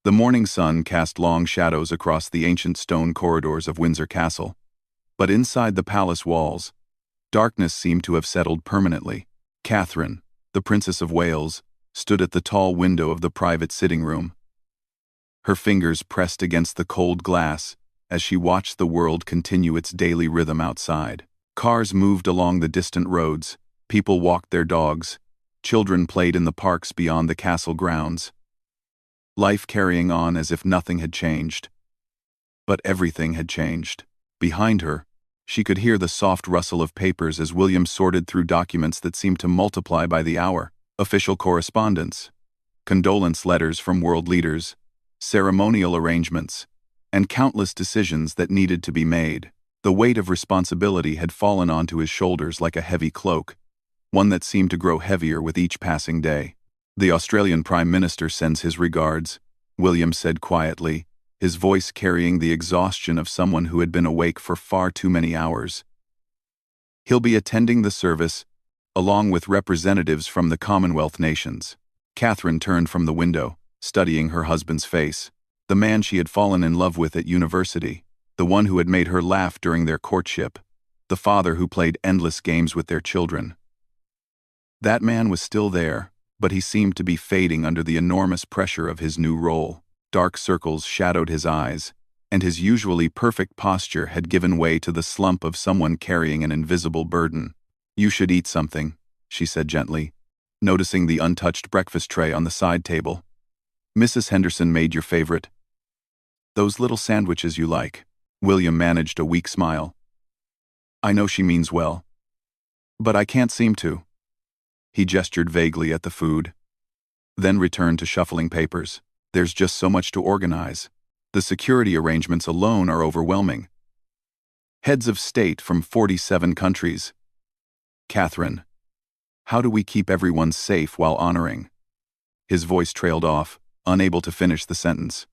The morning sun cast long shadows across the ancient stone corridors of Windsor Castle, but inside the palace walls, darkness seemed to have settled permanently. Catherine, the Princess of Wales, stood at the tall window of the private sitting room. Her fingers pressed against the cold glass as she watched the world continue its daily rhythm outside. Cars moved along the distant roads, people walked their dogs, children played in the parks beyond the castle grounds. Life carrying on as if nothing had changed. But everything had changed. Behind her, she could hear the soft rustle of papers as William sorted through documents that seemed to multiply by the hour. Official correspondence, condolence letters from world leaders, ceremonial arrangements, and countless decisions that needed to be made. The weight of responsibility had fallen onto his shoulders like a heavy cloak, one that seemed to grow heavier with each passing day. "The Australian Prime Minister sends his regards," William said quietly, his voice carrying the exhaustion of someone who had been awake for far too many hours. "He'll be attending the service, along with representatives from the Commonwealth nations." Catherine turned from the window, studying her husband's face, the man she had fallen in love with at university, the one who had made her laugh during their courtship, the father who played endless games with their children. That man was still there, but he seemed to be fading under the enormous pressure of his new role. Dark circles shadowed his eyes, and his usually perfect posture had given way to the slump of someone carrying an invisible burden. "You should eat something," she said gently, noticing the untouched breakfast tray on the side table. "Mrs. Henderson made your favorite. Those little sandwiches you like." William managed a weak smile. "I know she means well, but I can't seem to." He gestured vaguely at the food, then returned to shuffling papers. "There's just so much to organize. The security arrangements alone are overwhelming. Heads of state from 47 countries. Catherine, how do we keep everyone safe while honoring?" His voice trailed off, unable to finish the sentence.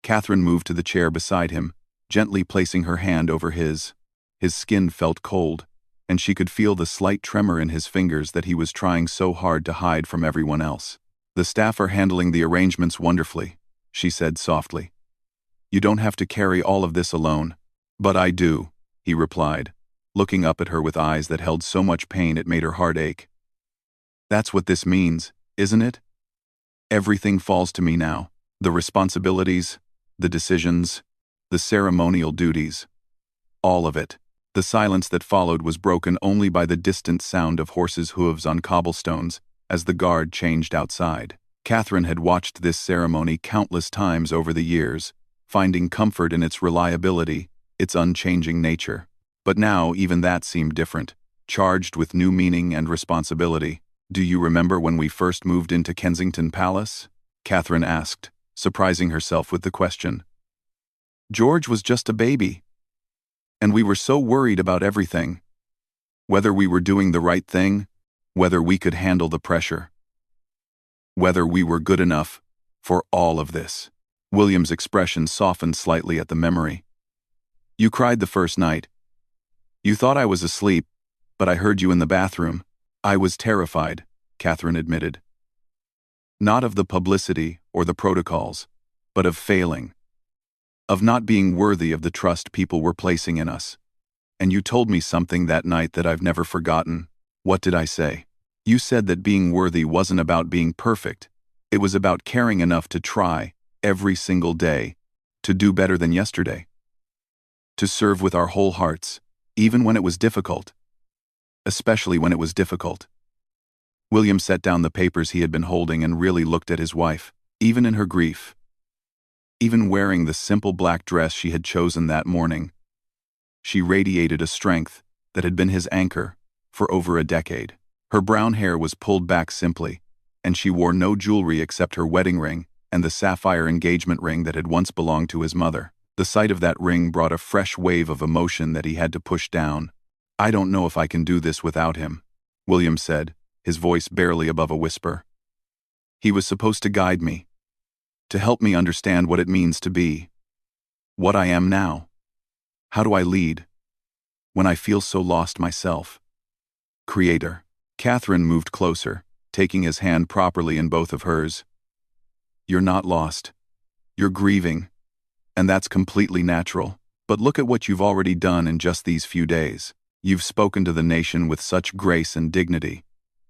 Catherine moved to the chair beside him, gently placing her hand over his. His skin felt cold, and she could feel the slight tremor in his fingers that he was trying so hard to hide from everyone else. "The staff are handling the arrangements wonderfully," she said softly. "You don't have to carry all of this alone." "But I do," he replied, looking up at her with eyes that held so much pain it made her heart ache. "That's what this means, isn't it? Everything falls to me now. The responsibilities, the decisions, the ceremonial duties. All of it." The silence that followed was broken only by the distant sound of horses' hooves on cobblestones as the guard changed outside. Catherine had watched this ceremony countless times over the years, finding comfort in its reliability, its unchanging nature. But now even that seemed different, charged with new meaning and responsibility. "Do you remember when we first moved into Kensington Palace?" Catherine asked, surprising herself with the question. "George was just a baby. And we were so worried about everything. Whether we were doing the right thing, whether we could handle the pressure, whether we were good enough for all of this." William's expression softened slightly at the memory. "You cried the first night. You thought I was asleep, but I heard you in the bathroom." "I was terrified," Catherine admitted. "Not of the publicity or the protocols, but of failing. Of not being worthy of the trust people were placing in us. And you told me something that night that I've never forgotten." "What did I say?" "You said that being worthy wasn't about being perfect. It was about caring enough to try, every single day, to do better than yesterday. To serve with our whole hearts, even when it was difficult. Especially when it was difficult." William set down the papers he had been holding and really looked at his wife. Even in her grief, even wearing the simple black dress she had chosen that morning, she radiated a strength that had been his anchor for over a decade. Her brown hair was pulled back simply, and she wore no jewelry except her wedding ring and the sapphire engagement ring that had once belonged to his mother. The sight of that ring brought a fresh wave of emotion that he had to push down. "I don't know if I can do this without him," William said, his voice barely above a whisper. "He was supposed to guide me, to help me understand what it means to be what I am now. How do I lead when I feel so lost myself?" "Creator." Catherine moved closer, taking his hand properly in both of hers. You're not lost. You're grieving, and that's completely natural. But look at what you've already done in just these few days. You've spoken to the nation with such grace and dignity.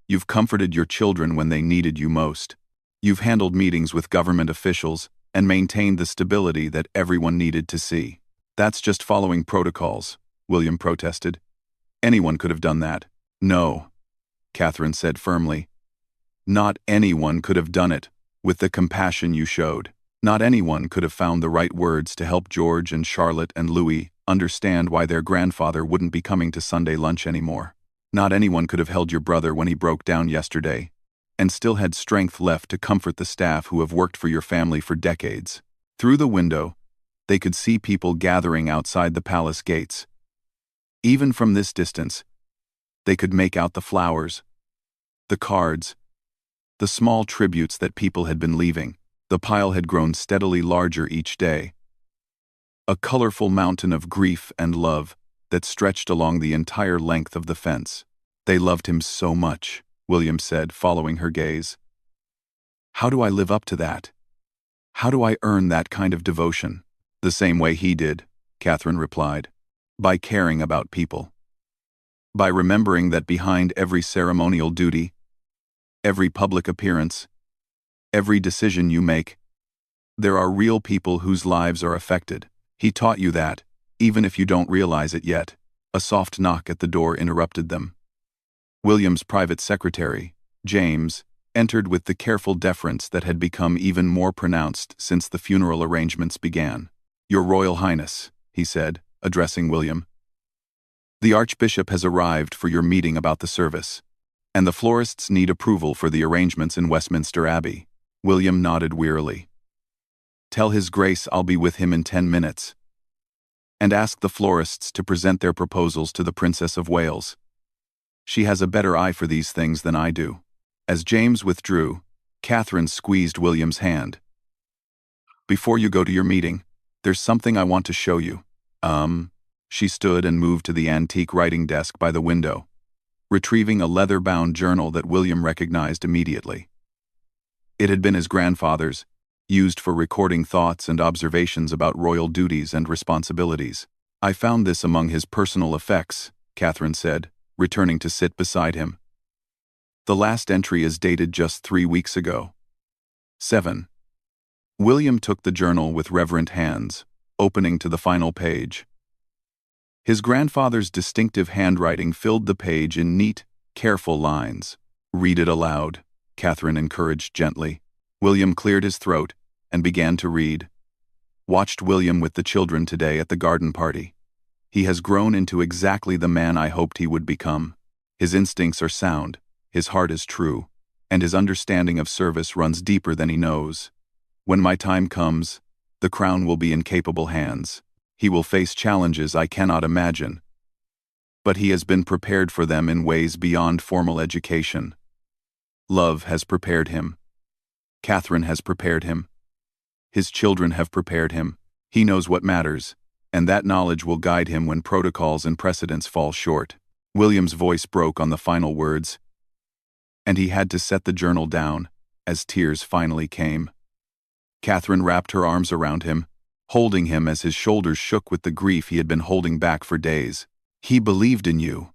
You've comforted your children when they needed you most. You've handled meetings with government officials and maintained the stability that everyone needed to see. That's just following protocols, William protested. Anyone could have done that. No, Catherine said firmly. Not anyone could have done it with the compassion you showed. Not anyone could have found the right words to help George and Charlotte and Louis understand why their grandfather wouldn't be coming to Sunday lunch anymore. Not anyone could have held your brother when he broke down yesterday, and still had strength left to comfort the staff who have worked for your family for decades. Through the window, they could see people gathering outside the palace gates. Even from this distance, they could make out the flowers, the cards, the small tributes that people had been leaving. The pile had grown steadily larger each day. A colorful mountain of grief and love that stretched along the entire length of the fence. They loved him so much, William said, following her gaze. How do I live up to that? How do I earn that kind of devotion? The same way he did, Catherine replied. By caring about people. By remembering that behind every ceremonial duty, every public appearance, every decision you make, there are real people whose lives are affected. He taught you that, even if you don't realize it yet. A soft knock at the door interrupted them. William's private secretary, James, entered with the careful deference that had become even more pronounced since the funeral arrangements began. Your Royal Highness, he said, addressing William. The Archbishop has arrived for your meeting about the service, and the florists need approval for the arrangements in Westminster Abbey. William nodded wearily. Tell His Grace I'll be with him in 10 minutes. And ask the florists to present their proposals to the Princess of Wales. She has a better eye for these things than I do. As James withdrew, Catherine squeezed William's hand. Before you go to your meeting, there's something I want to show you. She stood and moved to the antique writing desk by the window, retrieving a leather-bound journal that William recognized immediately. It had been his grandfather's, used for recording thoughts and observations about royal duties and responsibilities. I found this among his personal effects, Catherine said, returning to sit beside him. The last entry is dated just 3 weeks ago. 7. William took the journal with reverent hands, opening to the final page. His grandfather's distinctive handwriting filled the page in neat, careful lines. Read it aloud, Catherine encouraged gently. William cleared his throat and began to read. Watched William with the children today at the garden party. He has grown into exactly the man I hoped he would become. His instincts are sound, his heart is true, and his understanding of service runs deeper than he knows. When my time comes, the crown will be in capable hands. He will face challenges I cannot imagine. But he has been prepared for them in ways beyond formal education. Love has prepared him. Catherine has prepared him. His children have prepared him. He knows what matters, and that knowledge will guide him when protocols and precedents fall short. William's voice broke on the final words, and he had to set the journal down, as tears finally came. Catherine wrapped her arms around him, holding him as his shoulders shook with the grief he had been holding back for days. He believed in you,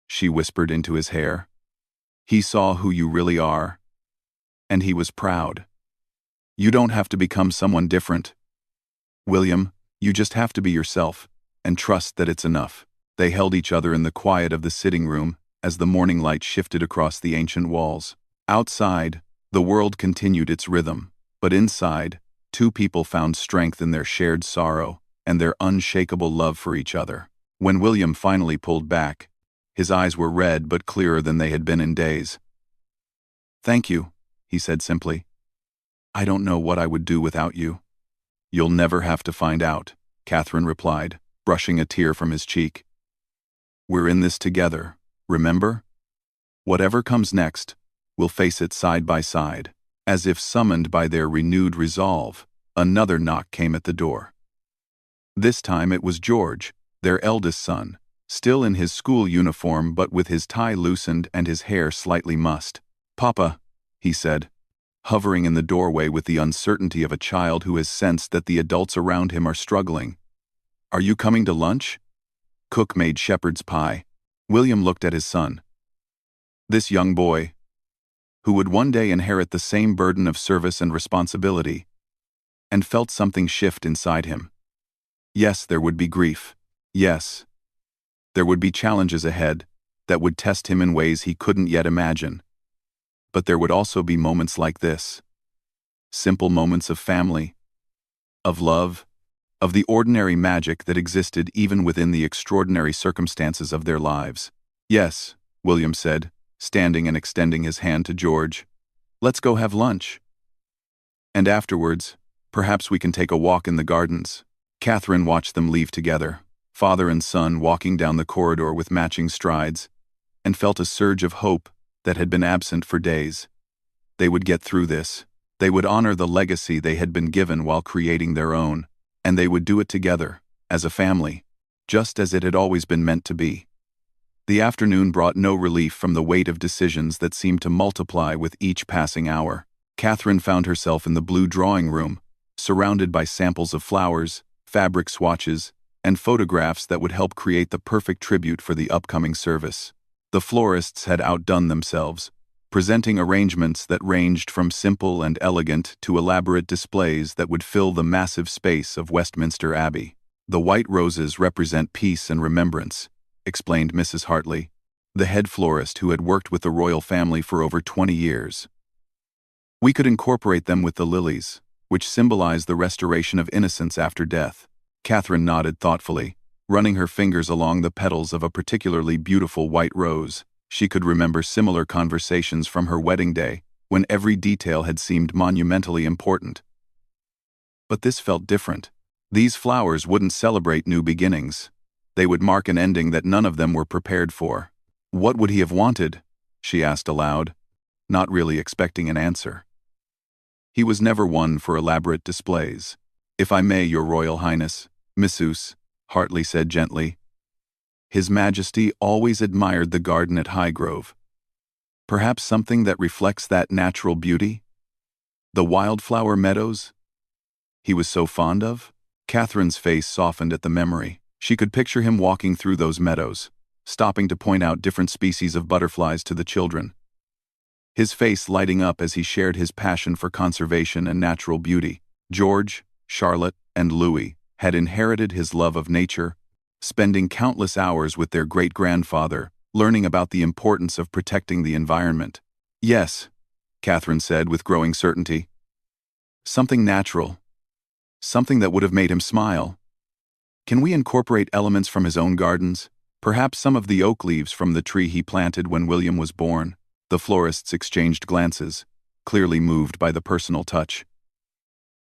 she whispered into his hair. He saw who you really are, and he was proud. You don't have to become someone different, William, you just have to be yourself, and trust that it's enough. They held each other in the quiet of the sitting room as the morning light shifted across the ancient walls. Outside, the world continued its rhythm, but inside, two people found strength in their shared sorrow and their unshakable love for each other. When William finally pulled back, his eyes were red but clearer than they had been in days. Thank you, he said simply. I don't know what I would do without you. You'll never have to find out, Catherine replied, brushing a tear from his cheek. We're in this together, remember? Whatever comes next, we'll face it side by side. As if summoned by their renewed resolve, another knock came at the door. This time it was George, their eldest son, still in his school uniform but with his tie loosened and his hair slightly mussed. Papa, he said, hovering in the doorway with the uncertainty of a child who has sensed that the adults around him are struggling. "Are you coming to lunch?" Cook made shepherd's pie. William looked at his son. This young boy, who would one day inherit the same burden of service and responsibility, and felt something shift inside him. Yes, there would be grief. Yes, there would be challenges ahead that would test him in ways he couldn't yet imagine. But there would also be moments like this. Simple moments of family, of love, of the ordinary magic that existed even within the extraordinary circumstances of their lives. "Yes," William said, standing and extending his hand to George. "Let's go have lunch. And afterwards, perhaps we can take a walk in the gardens." Catherine watched them leave together, father and son walking down the corridor with matching strides, and felt a surge of hope that had been absent for days. They would get through this. They would honor the legacy they had been given while creating their own, and they would do it together, as a family, just as it had always been meant to be. The afternoon brought no relief from the weight of decisions that seemed to multiply with each passing hour. Catherine found herself in the blue drawing room, surrounded by samples of flowers, fabric swatches, and photographs that would help create the perfect tribute for the upcoming service. The florists had outdone themselves, presenting arrangements that ranged from simple and elegant to elaborate displays that would fill the massive space of Westminster Abbey. "The white roses represent peace and remembrance," explained Mrs. Hartley, the head florist who had worked with the royal family for over 20 years. "We could incorporate them with the lilies, which symbolize the restoration of innocence after death." Catherine nodded thoughtfully, running her fingers along the petals of a particularly beautiful white rose. She could remember similar conversations from her wedding day, when every detail had seemed monumentally important. But this felt different. These flowers wouldn't celebrate new beginnings. They would mark an ending that none of them were prepared for. "What would he have wanted?" she asked aloud, not really expecting an answer. "He was never one for elaborate displays. If I may, Your Royal Highness," Mrs. Hartley said gently. "His Majesty always admired the garden at Highgrove. Perhaps something that reflects that natural beauty? The wildflower meadows he was so fond of?" Catherine's face softened at the memory. She could picture him walking through those meadows, stopping to point out different species of butterflies to the children. His face lighting up as he shared his passion for conservation and natural beauty. George, Charlotte, and Louis had inherited his love of nature, spending countless hours with their great-grandfather, learning about the importance of protecting the environment. "Yes," Catherine said with growing certainty. "Something natural. Something that would have made him smile. Can we incorporate elements from his own gardens? Perhaps some of the oak leaves from the tree he planted when William was born?" The florists exchanged glances, clearly moved by the personal touch.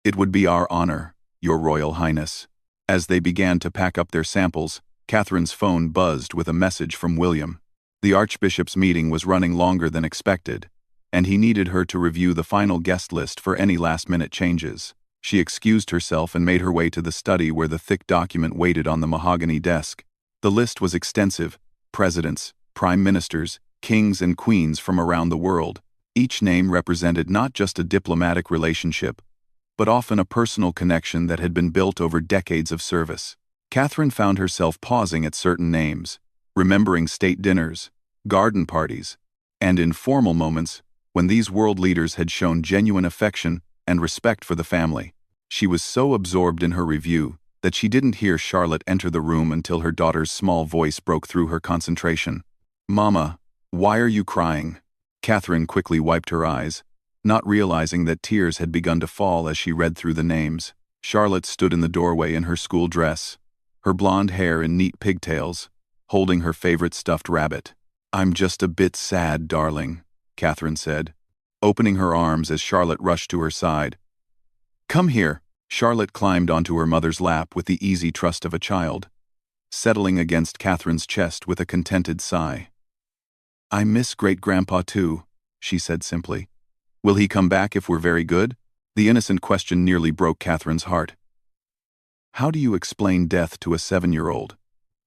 "It would be our honor, Your Royal Highness." As they began to pack up their samples, Catherine's phone buzzed with a message from William. The Archbishop's meeting was running longer than expected, and he needed her to review the final guest list for any last-minute changes. She excused herself and made her way to the study where the thick document waited on the mahogany desk. The list was extensive: presidents, prime ministers, kings and queens from around the world. Each name represented not just a diplomatic relationship, but often a personal connection that had been built over decades of service. Catherine found herself pausing at certain names, remembering state dinners, garden parties, and informal moments when these world leaders had shown genuine affection and respect for the family. She was so absorbed in her review that she didn't hear Charlotte enter the room until her daughter's small voice broke through her concentration. "Mama, why are you crying?" Catherine quickly wiped her eyes, not realizing that tears had begun to fall as she read through the names. Charlotte stood in the doorway in her school dress, her blonde hair in neat pigtails, holding her favorite stuffed rabbit. "I'm just a bit sad, darling," Catherine said, opening her arms as Charlotte rushed to her side. "Come here." Charlotte climbed onto her mother's lap with the easy trust of a child, settling against Catherine's chest with a contented sigh. "I miss Great-Grandpa too," she said simply. "Will he come back if we're very good?" The innocent question nearly broke Catherine's heart. How do you explain death to a 7-year-old?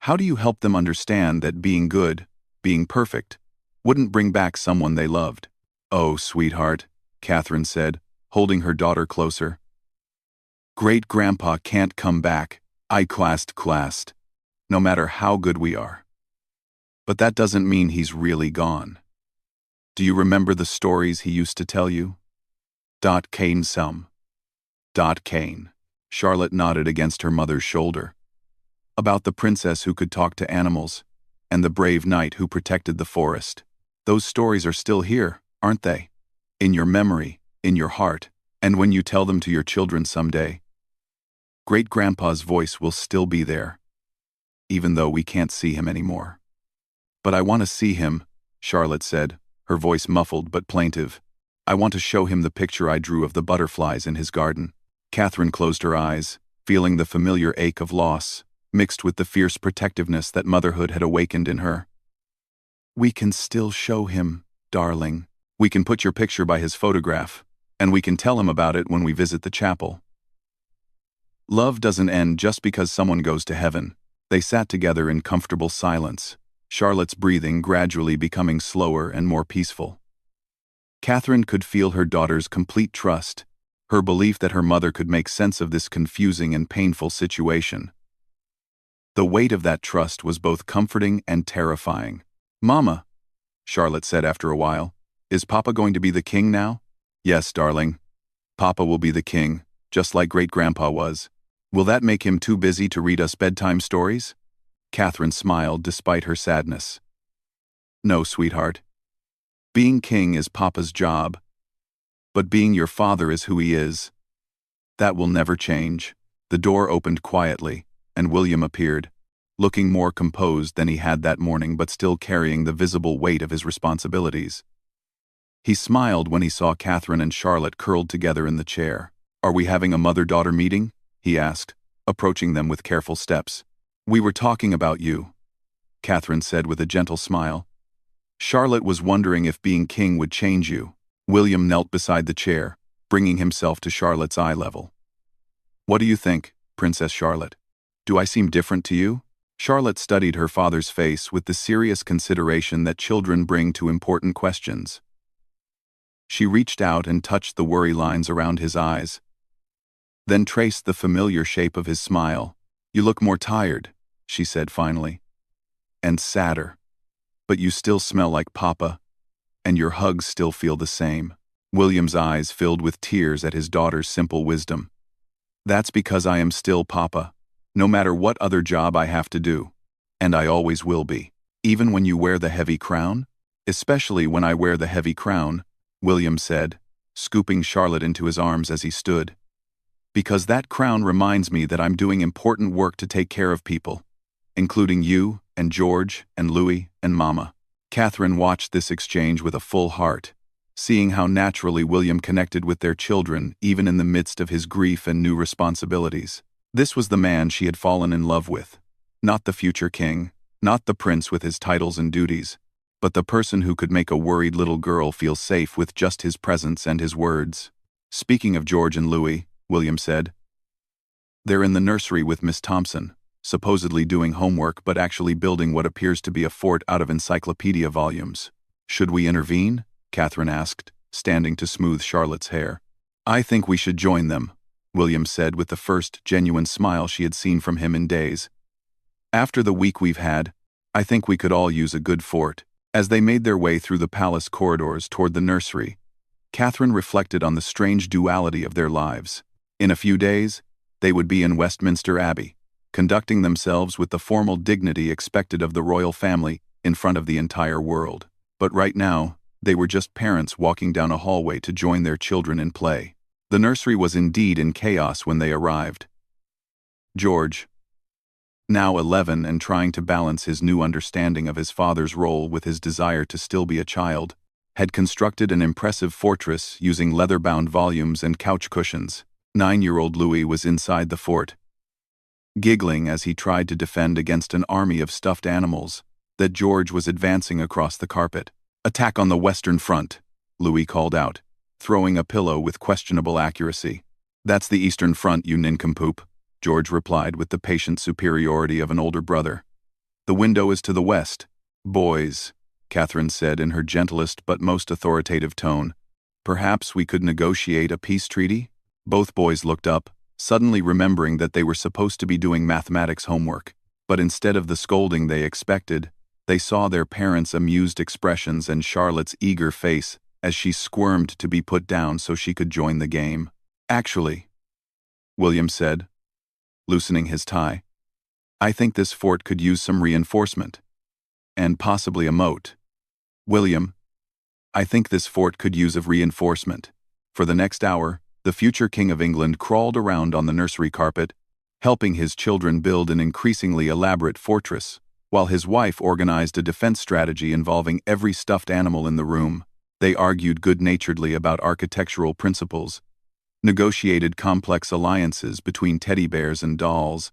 How do you help them understand that being good, being perfect, wouldn't bring back someone they loved? "Oh, sweetheart," Catherine said, holding her daughter closer. Great-grandpa can't come back, I classed, no matter how good we are. But that doesn't mean he's really gone. Do you remember the stories he used to tell you? Kane some. Kane. Charlotte nodded against her mother's shoulder. About the princess who could talk to animals, and the brave knight who protected the forest. Those stories are still here, aren't they? In your memory, in your heart, and when you tell them to your children someday. Great-grandpa's voice will still be there, even though we can't see him anymore. But I want to see him, Charlotte said, her voice muffled but plaintive. I want to show him the picture I drew of the butterflies in his garden. Catherine closed her eyes, feeling the familiar ache of loss, mixed with the fierce protectiveness that motherhood had awakened in her. We can still show him, darling. We can put your picture by his photograph, and we can tell him about it when we visit the chapel. Love doesn't end just because someone goes to heaven. They sat together in comfortable silence, Charlotte's breathing gradually becoming slower and more peaceful. Catherine could feel her daughter's complete trust, her belief that her mother could make sense of this confusing and painful situation. The weight of that trust was both comforting and terrifying. Mama, Charlotte said after a while, is Papa going to be the king now? Yes, darling. Papa will be the king, just like Great-grandpa was. Will that make him too busy to read us bedtime stories? Catherine smiled despite her sadness. No, sweetheart. Being king is Papa's job, but being your father is who he is. That will never change. The door opened quietly, and William appeared, looking more composed than he had that morning but still carrying the visible weight of his responsibilities. He smiled when he saw Catherine and Charlotte curled together in the chair. Are we having a mother-daughter meeting? He asked, approaching them with careful steps. We were talking about you, Catherine said with a gentle smile. Charlotte was wondering if being king would change you. William knelt beside the chair, bringing himself to Charlotte's eye level. What do you think, Princess Charlotte? Do I seem different to you? Charlotte studied her father's face with the serious consideration that children bring to important questions. She reached out and touched the worry lines around his eyes, then traced the familiar shape of his smile. You look more tired, she said finally, and sadder. But you still smell like Papa, and your hugs still feel the same. William's eyes filled with tears at his daughter's simple wisdom. That's because I am still Papa, no matter what other job I have to do, and I always will be. Even when you wear the heavy crown? Especially when I wear the heavy crown, William said, scooping Charlotte into his arms as he stood. Because that crown reminds me that I'm doing important work to take care of people, including you and George and Louis and Mama. Catherine watched this exchange with a full heart, seeing how naturally William connected with their children even in the midst of his grief and new responsibilities. This was the man she had fallen in love with, not the future king, not the prince with his titles and duties, but the person who could make a worried little girl feel safe with just his presence and his words. Speaking of George and Louis, William said, they're in the nursery with Miss Thompson, supposedly doing homework but actually building what appears to be a fort out of encyclopedia volumes. Should we intervene? Catherine asked, standing to smooth Charlotte's hair. I think we should join them, William said with the first genuine smile she had seen from him in days. After the week we've had, I think we could all use a good fort. As they made their way through the palace corridors toward the nursery, Catherine reflected on the strange duality of their lives. In a few days, they would be in Westminster Abbey, conducting themselves with the formal dignity expected of the royal family in front of the entire world. But right now, they were just parents walking down a hallway to join their children in play. The nursery was indeed in chaos when they arrived. George, now 11 and trying to balance his new understanding of his father's role with his desire to still be a child, had constructed an impressive fortress using leather-bound volumes and couch cushions. 9-year-old Louis was inside the fort, giggling as he tried to defend against an army of stuffed animals that George was advancing across the carpet. Attack on the Western Front, Louis called out, throwing a pillow with questionable accuracy. That's the Eastern Front, you nincompoop, George replied with the patient superiority of an older brother. The window is to the west. Boys, Catherine said in her gentlest but most authoritative tone, Perhaps we could negotiate a peace treaty? Both boys looked up, suddenly remembering that they were supposed to be doing mathematics homework. But instead of the scolding they expected, they saw their parents' amused expressions and Charlotte's eager face as she squirmed to be put down so she could join the game. Actually, William said, loosening his tie, I think this fort could use some reinforcement. And possibly a moat. William, I think this fort could use a reinforcement. For the next hour, the future King of England crawled around on the nursery carpet, helping his children build an increasingly elaborate fortress, while his wife organized a defense strategy involving every stuffed animal in the room. They argued good-naturedly about architectural principles, negotiated complex alliances between teddy bears and dolls,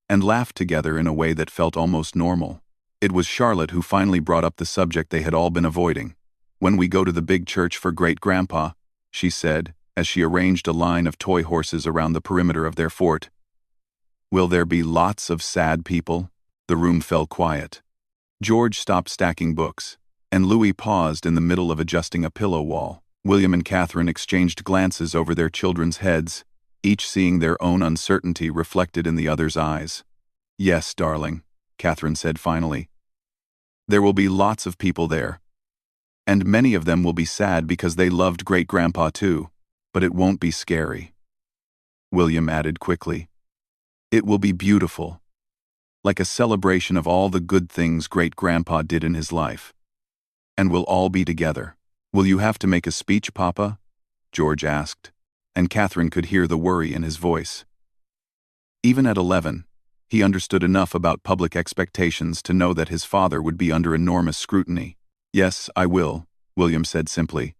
and laughed together in a way that felt almost normal. It was Charlotte who finally brought up the subject they had all been avoiding. When we go to the big church for Great-Grandpa, she said, as she arranged a line of toy horses around the perimeter of their fort. Will there be lots of sad people? The room fell quiet. George stopped stacking books, and Louis paused in the middle of adjusting a pillow wall. William and Catherine exchanged glances over their children's heads, each seeing their own uncertainty reflected in the other's eyes. Yes, darling, Catherine said finally. There will be lots of people there. And many of them will be sad because they loved Great-Grandpa too, but it won't be scary. William added quickly. It will be beautiful. Like a celebration of all the good things Great-Grandpa did in his life. And we'll all be together. Will you have to make a speech, Papa? George asked, and Catherine could hear the worry in his voice. Even at 11, he understood enough about public expectations to know that his father would be under enormous scrutiny. Yes, I will, William said simply.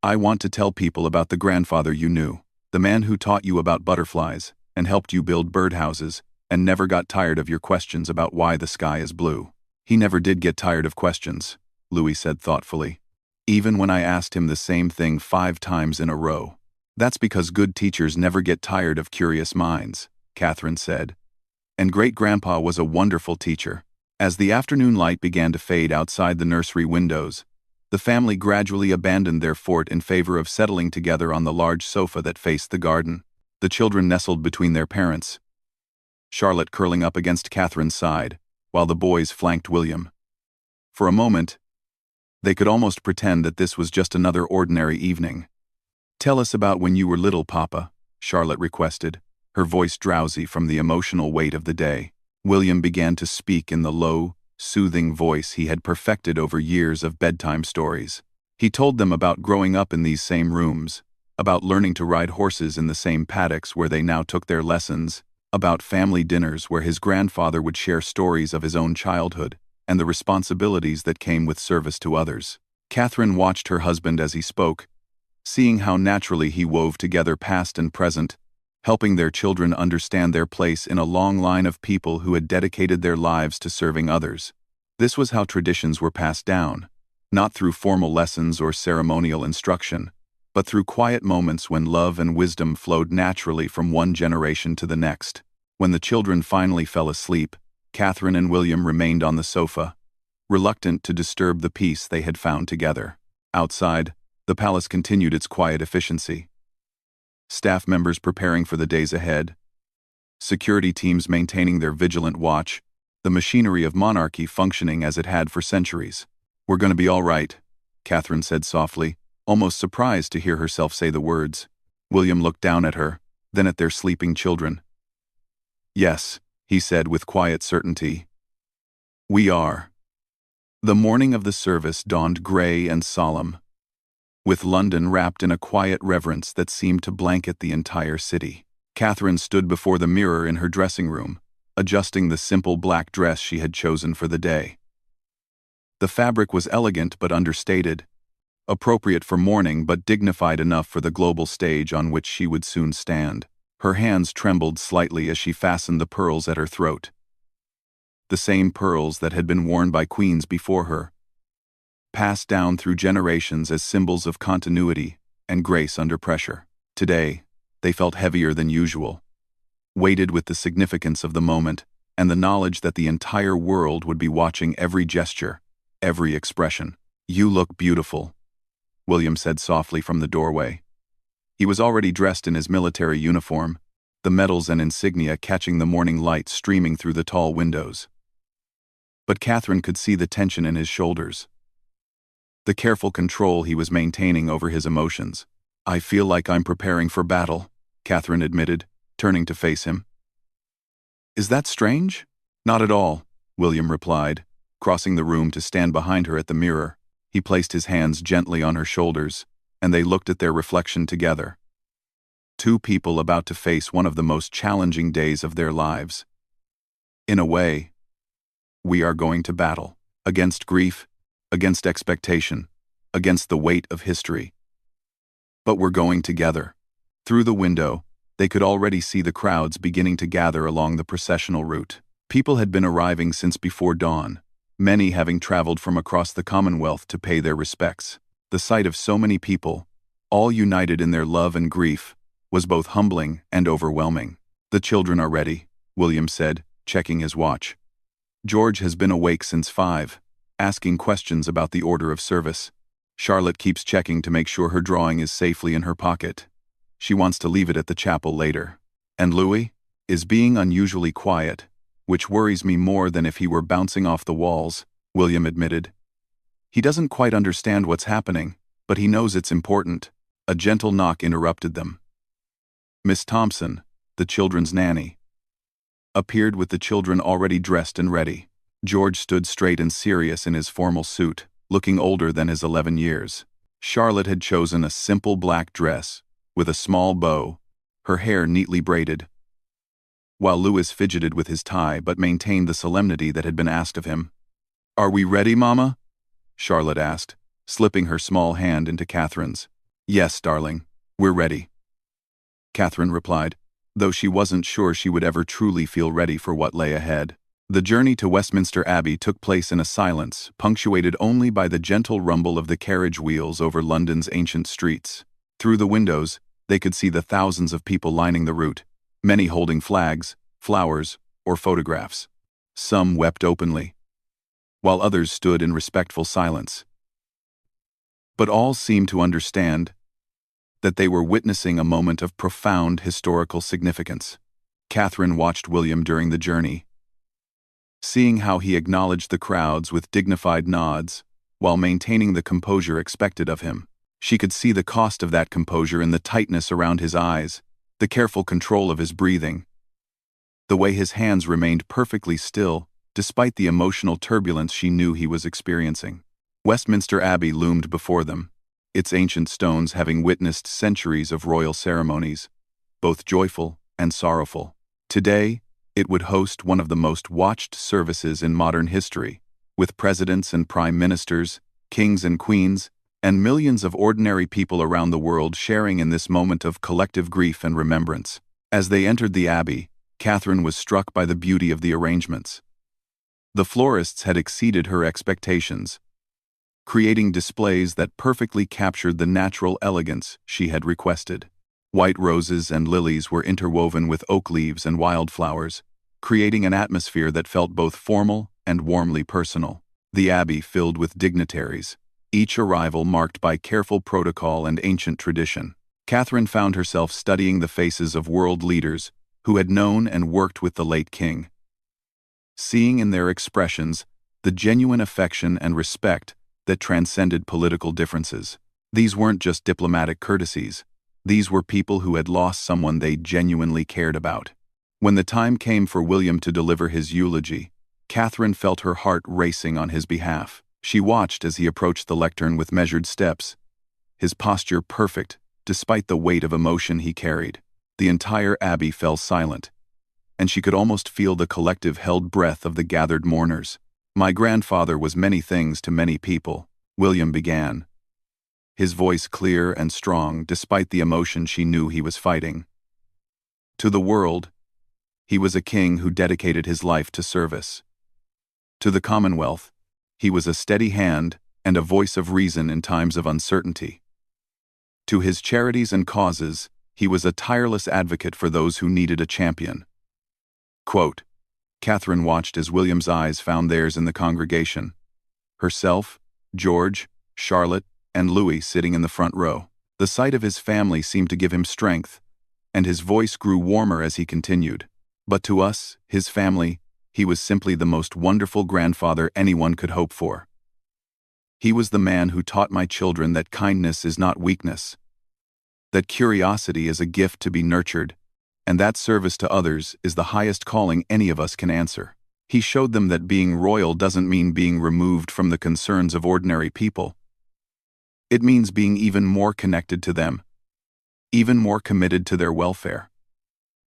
I want to tell people about the grandfather you knew, the man who taught you about butterflies and helped you build birdhouses and never got tired of your questions about why the sky is blue. He never did get tired of questions, Louis said thoughtfully. Even when I asked him the same thing 5 times in a row. That's because good teachers never get tired of curious minds, Catherine said. And Great-Grandpa was a wonderful teacher. As the afternoon light began to fade outside the nursery windows, the family gradually abandoned their fort in favor of settling together on the large sofa that faced the garden. The children nestled between their parents, Charlotte curling up against Catherine's side, while the boys flanked William. For a moment, they could almost pretend that this was just another ordinary evening. Tell us about when you were little, Papa, Charlotte requested, her voice drowsy from the emotional weight of the day. William began to speak in the low, soothing voice he had perfected over years of bedtime stories. He told them about growing up in these same rooms, about learning to ride horses in the same paddocks where they now took their lessons, about family dinners where his grandfather would share stories of his own childhood and the responsibilities that came with service to others. Catherine watched her husband as he spoke, seeing how naturally he wove together past and present, helping their children understand their place in a long line of people who had dedicated their lives to serving others. This was how traditions were passed down, not through formal lessons or ceremonial instruction, but through quiet moments when love and wisdom flowed naturally from one generation to the next. When the children finally fell asleep, Catherine and William remained on the sofa, reluctant to disturb the peace they had found together. Outside, the palace continued its quiet efficiency. Staff members preparing for the days ahead, security teams maintaining their vigilant watch, the machinery of Monarchy functioning as it had for centuries. We're going to be all right, Catherine said softly, almost surprised to hear herself say the words. William looked down at her, then at their sleeping children. Yes, he said with quiet certainty. We are. The morning of the service dawned gray and solemn, with London wrapped in a quiet reverence that seemed to blanket the entire city. Catherine stood before the mirror in her dressing room, adjusting the simple black dress she had chosen for the day. The fabric was elegant but understated, appropriate for mourning but dignified enough for the global stage on which she would soon stand. Her hands trembled slightly as she fastened the pearls at her throat. The same pearls that had been worn by queens before her, passed down through generations as symbols of continuity and grace under pressure. Today, they felt heavier than usual, weighted with the significance of the moment and the knowledge that the entire world would be watching every gesture, every expression. You look beautiful, William said softly from the doorway. He was already dressed in his military uniform, the medals and insignia catching the morning light streaming through the tall windows. But Catherine could see the tension in his shoulders, the careful control he was maintaining over his emotions. "I feel like I'm preparing for battle," Catherine admitted, turning to face him. "Is that strange?" "Not at all," William replied, crossing the room to stand behind her at the mirror. He placed his hands gently on her shoulders, and they looked at their reflection together. Two people about to face one of the most challenging days of their lives. In a way, we are going to battle. Against grief, against expectation, against the weight of history. But we're going together. Through the window, they could already see the crowds beginning to gather along the processional route. People had been arriving since before dawn, many having traveled from across the Commonwealth to pay their respects. The sight of so many people, all united in their love and grief, was both humbling and overwhelming. "The children are ready," William said, checking his watch. "George has been awake since 5, asking questions about the order of service. Charlotte keeps checking to make sure her drawing is safely in her pocket. She wants to leave it at the chapel later. And Louis is being unusually quiet, which worries me more than if he were bouncing off the walls," William admitted. "He doesn't quite understand what's happening, but he knows it's important." A gentle knock interrupted them. Miss Thompson, the children's nanny, appeared with the children already dressed and ready. George stood straight and serious in his formal suit, looking older than his 11 years. Charlotte had chosen a simple black dress, with a small bow, her hair neatly braided, while Louis fidgeted with his tie but maintained the solemnity that had been asked of him. "Are we ready, Mama?" Charlotte asked, slipping her small hand into Catherine's. "Yes, darling, we're ready," Catherine replied, though she wasn't sure she would ever truly feel ready for what lay ahead. The journey to Westminster Abbey took place in a silence, punctuated only by the gentle rumble of the carriage wheels over London's ancient streets. Through the windows, they could see the thousands of people lining the route, many holding flags, flowers, or photographs. Some wept openly, while others stood in respectful silence. But all seemed to understand that they were witnessing a moment of profound historical significance. Catherine watched William during the journey, seeing how he acknowledged the crowds with dignified nods while maintaining the composure expected of him. She could see the cost of that composure in the tightness around his eyes, the careful control of his breathing, the way his hands remained perfectly still despite the emotional turbulence she knew he was experiencing. Westminster Abbey loomed before them, its ancient stones having witnessed centuries of royal ceremonies, both joyful and sorrowful. Today, it would host one of the most watched services in modern history, with presidents and prime ministers, kings and queens, and millions of ordinary people around the world sharing in this moment of collective grief and remembrance. As they entered the abbey, Catherine was struck by the beauty of the arrangements. The florists had exceeded her expectations, creating displays that perfectly captured the natural elegance she had requested. White roses and lilies were interwoven with oak leaves and wildflowers, creating an atmosphere that felt both formal and warmly personal. The abbey filled with dignitaries, each arrival marked by careful protocol and ancient tradition. Catherine found herself studying the faces of world leaders who had known and worked with the late king, seeing in their expressions the genuine affection and respect that transcended political differences. These weren't just diplomatic courtesies. These were people who had lost someone they genuinely cared about. When the time came for William to deliver his eulogy, Catherine felt her heart racing on his behalf. She watched as he approached the lectern with measured steps, his posture perfect despite the weight of emotion he carried. The entire abbey fell silent, and she could almost feel the collective held breath of the gathered mourners. "My grandfather was many things to many people," William began, his voice clear and strong despite the emotion she knew he was fighting. "To the world, he was a king who dedicated his life to service. To the Commonwealth, he was a steady hand and a voice of reason in times of uncertainty. To his charities and causes, he was a tireless advocate for those who needed a champion." Quote. Catherine watched as William's eyes found theirs in the congregation. Herself, George, Charlotte, and Louis sitting in the front row. The sight of his family seemed to give him strength, and his voice grew warmer as he continued. But to us, his family, he was simply the most wonderful grandfather anyone could hope for. He was the man who taught my children that kindness is not weakness, that curiosity is a gift to be nurtured, and that service to others is the highest calling any of us can answer. He showed them that being royal doesn't mean being removed from the concerns of ordinary people. It means being even more connected to them, even more committed to their welfare.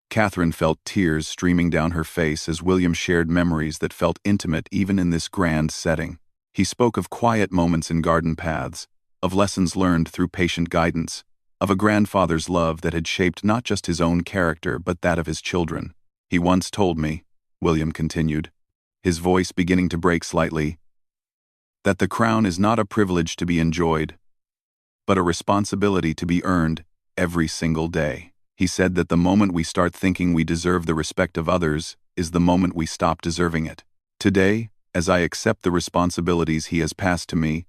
Catherine felt tears streaming down her face as William shared memories that felt intimate even in this grand setting. He spoke of quiet moments in garden paths, of lessons learned through patient guidance, of a grandfather's love that had shaped not just his own character but that of his children. He once told me, William continued, his voice beginning to break slightly, that the crown is not a privilege to be enjoyed, but a responsibility to be earned every single day. He said that the moment we start thinking we deserve the respect of others is the moment we stop deserving it. Today, as I accept the responsibilities he has passed to me,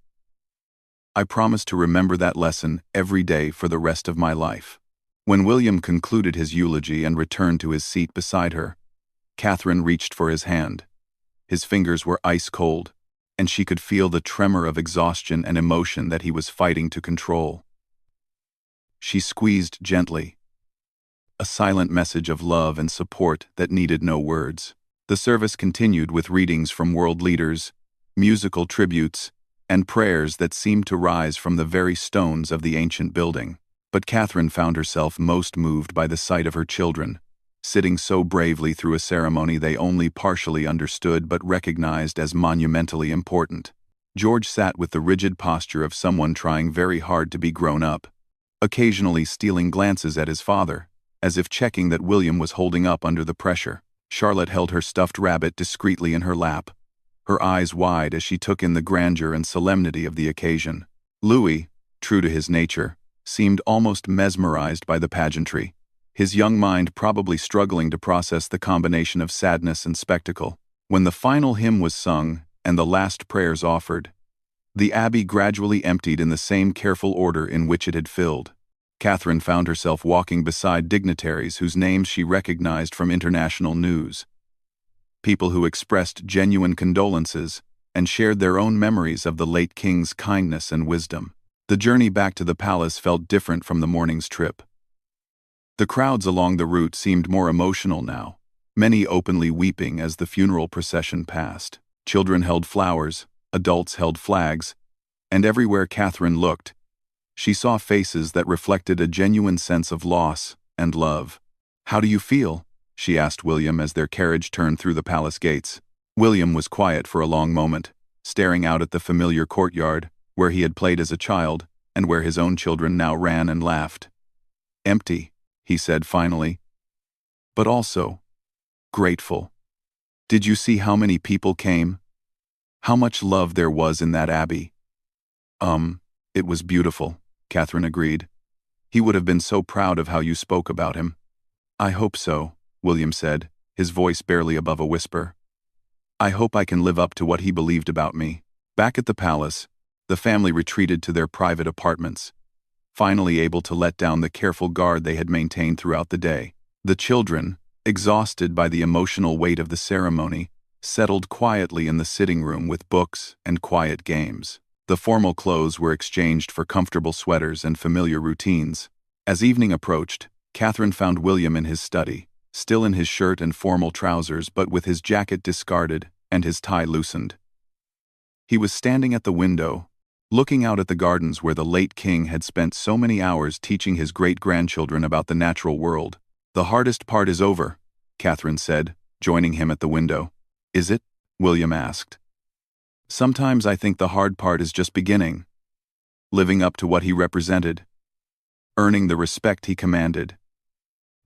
I promise to remember that lesson every day for the rest of my life. When William concluded his eulogy and returned to his seat beside her, Catherine reached for his hand. His fingers were ice cold, and she could feel the tremor of exhaustion and emotion that he was fighting to control. She squeezed gently, a silent message of love and support that needed no words. The service continued with readings from world leaders, musical tributes, and prayers that seemed to rise from the very stones of the ancient building. But Catherine found herself most moved by the sight of her children, sitting so bravely through a ceremony they only partially understood but recognized as monumentally important. George sat with the rigid posture of someone trying very hard to be grown up, occasionally stealing glances at his father, as if checking that William was holding up under the pressure. Charlotte held her stuffed rabbit discreetly in her lap, her eyes wide as she took in the grandeur and solemnity of the occasion. Louis, true to his nature, seemed almost mesmerized by the pageantry, his young mind probably struggling to process the combination of sadness and spectacle. When the final hymn was sung and the last prayers offered, the abbey gradually emptied in the same careful order in which it had filled. Catherine found herself walking beside dignitaries whose names she recognized from international news, people who expressed genuine condolences and shared their own memories of the late king's kindness and wisdom. The journey back to the palace felt different from the morning's trip. The crowds along the route seemed more emotional now, many openly weeping as the funeral procession passed. Children held flowers, adults held flags, and everywhere Catherine looked, she saw faces that reflected a genuine sense of loss and love. "How do you feel?" she asked William as their carriage turned through the palace gates. William was quiet for a long moment, staring out at the familiar courtyard, where he had played as a child, and where his own children now ran and laughed. "Empty," he said finally, "but also grateful. Did you see how many people came? How much love there was in that abbey?" It was beautiful," Catherine agreed. "He would have been so proud of how you spoke about him." "I hope so," William said, his voice barely above a whisper. "I hope I can live up to what he believed about me." Back at the palace, the family retreated to their private apartments, finally able to let down the careful guard they had maintained throughout the day. The children, exhausted by the emotional weight of the ceremony, settled quietly in the sitting room with books and quiet games. The formal clothes were exchanged for comfortable sweaters and familiar routines. As evening approached, Catherine found William in his study, still in his shirt and formal trousers but with his jacket discarded and his tie loosened. He was standing at the window, looking out at the gardens where the late king had spent so many hours teaching his great-grandchildren about the natural world. "The hardest part is over," Catherine said, joining him at the window. "Is it?" William asked. "Sometimes I think the hard part is just beginning. Living up to what he represented. Earning the respect he commanded.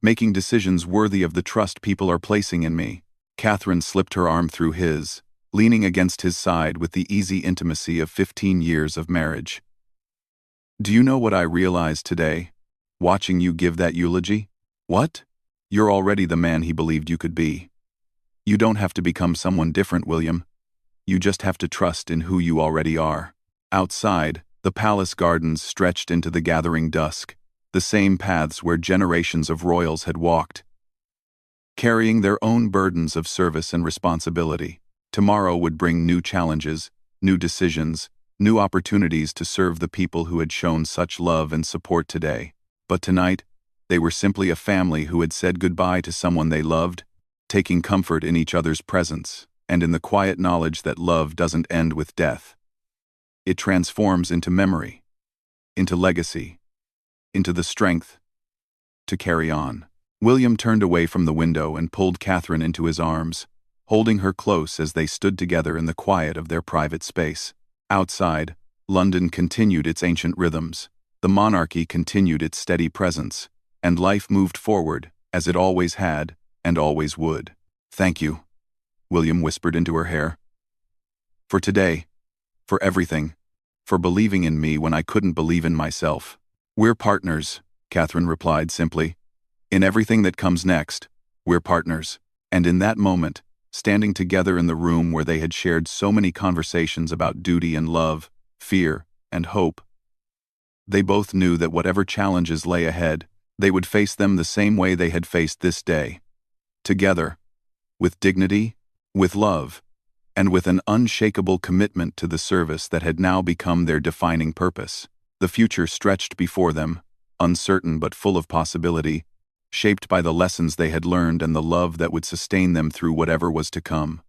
Making decisions worthy of the trust people are placing in me." Catherine slipped her arm through his, leaning against his side with the easy intimacy of 15 years of marriage. "Do you know what I realized today, watching you give that eulogy?" "What?" "You're already the man he believed you could be. You don't have to become someone different, William. You just have to trust in who you already are." Outside, The palace gardens stretched into the gathering dusk, the same paths where generations of royals had walked, carrying their own burdens of service and responsibility. Tomorrow would bring new challenges, new decisions, new opportunities to serve the people who had shown such love and support today. But tonight, they were simply a family who had said goodbye to someone they loved, taking comfort in each other's presence, and in the quiet knowledge that love doesn't end with death. It transforms into memory, into legacy, into the strength to carry on. William turned away from the window and pulled Catherine into his arms, holding her close as they stood together in the quiet of their private space. Outside, London continued its ancient rhythms, the monarchy continued its steady presence, and life moved forward, as it always had and always would. "Thank you," William whispered into her hair. "For today, for everything, for believing in me when I couldn't believe in myself." "We're partners," Catherine replied simply. "In everything that comes next, we're partners." And in that moment, standing together in the room where they had shared so many conversations about duty and love, fear and hope, they both knew that whatever challenges lay ahead, they would face them the same way they had faced this day. Together, with dignity, with love, and with an unshakable commitment to the service that had now become their defining purpose. The future stretched before them, uncertain but full of possibility, shaped by the lessons they had learned and the love that would sustain them through whatever was to come.